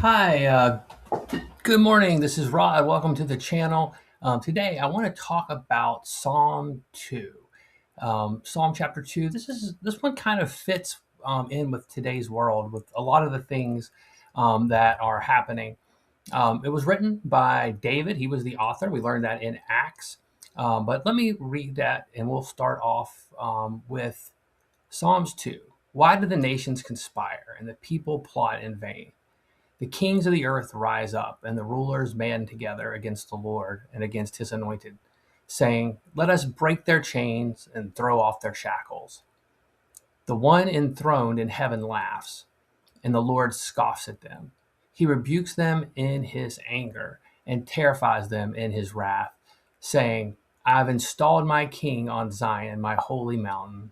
Hi, good morning. This is Rod. Welcome to the channel. Today, I want to talk about Psalm 2. Psalm chapter 2. This one kind of fits in with today's world, with a lot of the things that are happening. It was written by David. He was the author. We learned that in Acts. But let me read that, and we'll start off with Psalms 2. Why do the nations conspire and the people plot in vain? The kings of the earth rise up, and the rulers band together against the Lord and against his anointed, saying, "Let us break their chains and throw off their shackles." The one enthroned in heaven laughs, and the Lord scoffs at them. He rebukes them in his anger and terrifies them in his wrath, saying, "I have installed my king on Zion, my holy mountain.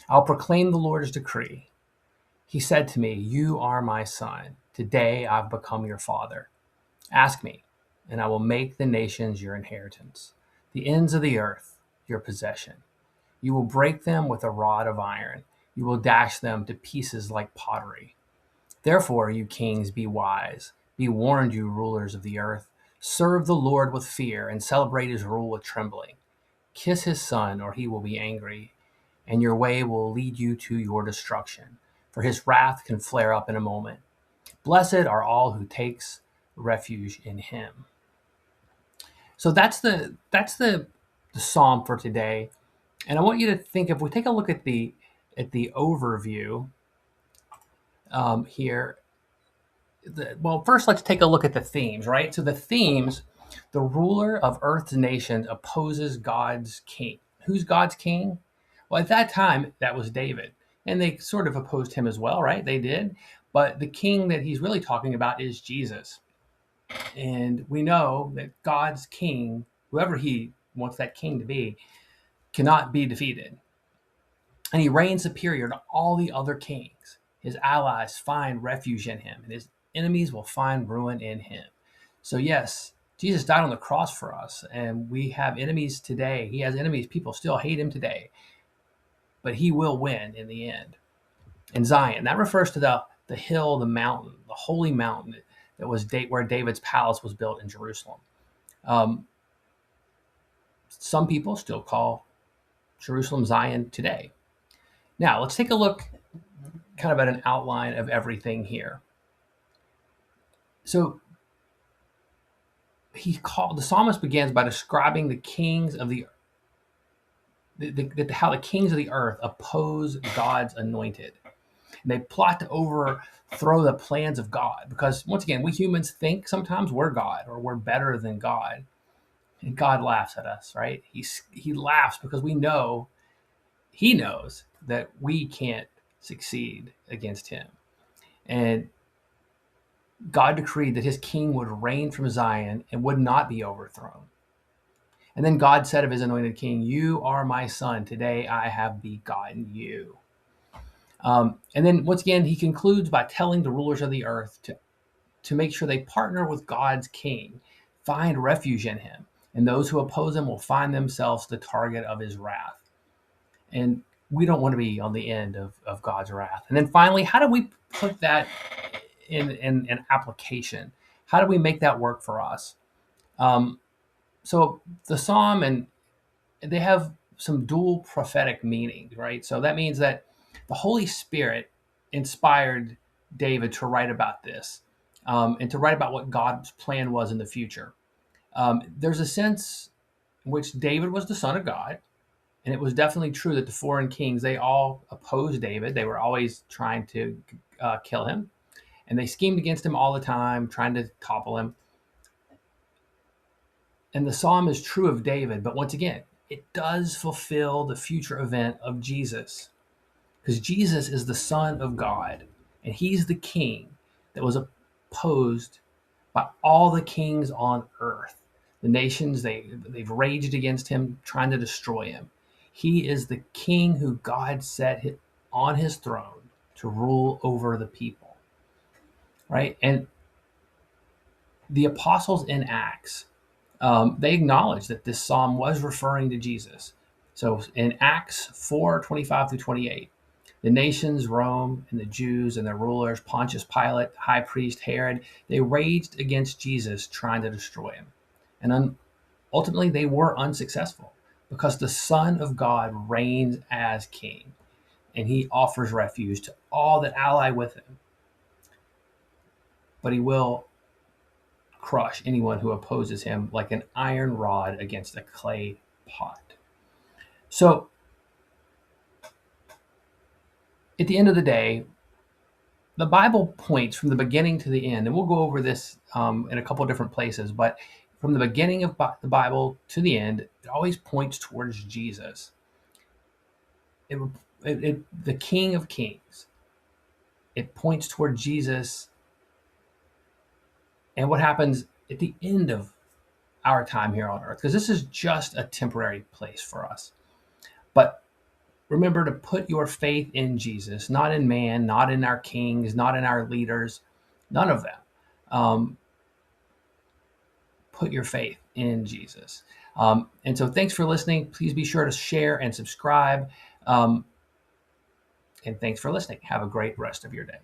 I'll proclaim the Lord's decree. He said to me, 'You are my son. Today I've become your father. Ask me, and I will make the nations your inheritance, the ends of the earth your possession. You will break them with a rod of iron. You will dash them to pieces like pottery. Therefore, you kings, be wise. Be warned, you rulers of the earth. Serve the Lord with fear and celebrate his rule with trembling. Kiss his son, or he will be angry, and your way will lead you to your destruction, for his wrath can flare up in a moment. Blessed are all who takes refuge in him." So that's the psalm for today, and I want you to think, if we take a look at the overview here. Well, first let's take a look at the themes, right? So the themes: the ruler of earth's nations opposes God's king. Who's God's king? Well, at that time, that was David, and they sort of opposed him as well, right? They did, but the king that he's really talking about is Jesus. And we know that God's king, whoever he wants that king to be, cannot be defeated. And he reigns superior to all the other kings. His allies find refuge in him, and his enemies will find ruin in him. So, yes, Jesus died on the cross for us, and we have enemies today. He has enemies. People still hate him today, but he will win in the end. And Zion, that refers to the hill, the mountain, the holy mountain that was where David's palace was built in Jerusalem. Um, some people still call Jerusalem Zion today. Now, let's take a look kind of at an outline of everything here. So, the psalmist begins by describing the kings of how the kings of the earth oppose God's anointed. And they plot to overthrow the plans of God, because once again, we humans think sometimes we're God or we're better than God, and God laughs at us, right? He laughs because he knows that we can't succeed against him. And God decreed that his king would reign from Zion and would not be overthrown. And then God said of his anointed king, "You are my son. Today I have begotten you." And then once again, he concludes by telling the rulers of the earth to make sure they partner with God's king, find refuge in him. And those who oppose him will find themselves the target of his wrath. And we don't want to be on the end of God's wrath. And then finally, how do we put that in an application? How do we make that work for us? Um, so the psalm, and they have some dual prophetic meanings, right? So that means that the Holy Spirit inspired David to write about this, and to write about what God's plan was in the future. There's a sense in which David was the son of God, and it was definitely true that the foreign kings, they all opposed David. They were always trying to kill him, and they schemed against him all the time, trying to topple him. And the psalm is true of David, but once again, it does fulfill the future event of Jesus, because Jesus is the Son of God, and he's the king that was opposed by all the kings on earth. The nations, they've raged against him, trying to destroy him. He is the king who God set on his throne to rule over the people, right? And the apostles in Acts, they acknowledge that this psalm was referring to Jesus. So in Acts 4:25 through 28, The nations, Rome and the Jews and their rulers, Pontius Pilate, high priest Herod, they raged against Jesus, trying to destroy him. And ultimately, they were unsuccessful because the Son of God reigns as king, and he offers refuge to all that ally with him. But he will crush anyone who opposes him like an iron rod against a clay pot. So, at the end of the day, the Bible points from the beginning to the end, and we'll go over this in a couple of different places, but from the beginning of the Bible to the end, it always points towards Jesus, it, the King of Kings. It points toward Jesus and what happens at the end of our time here on earth, because this is just a temporary place for us. But remember to put your faith in Jesus, not in man, not in our kings, not in our leaders, none of them. Put your faith in Jesus. And so thanks for listening. Please be sure to share and subscribe. And thanks for listening. Have a great rest of your day.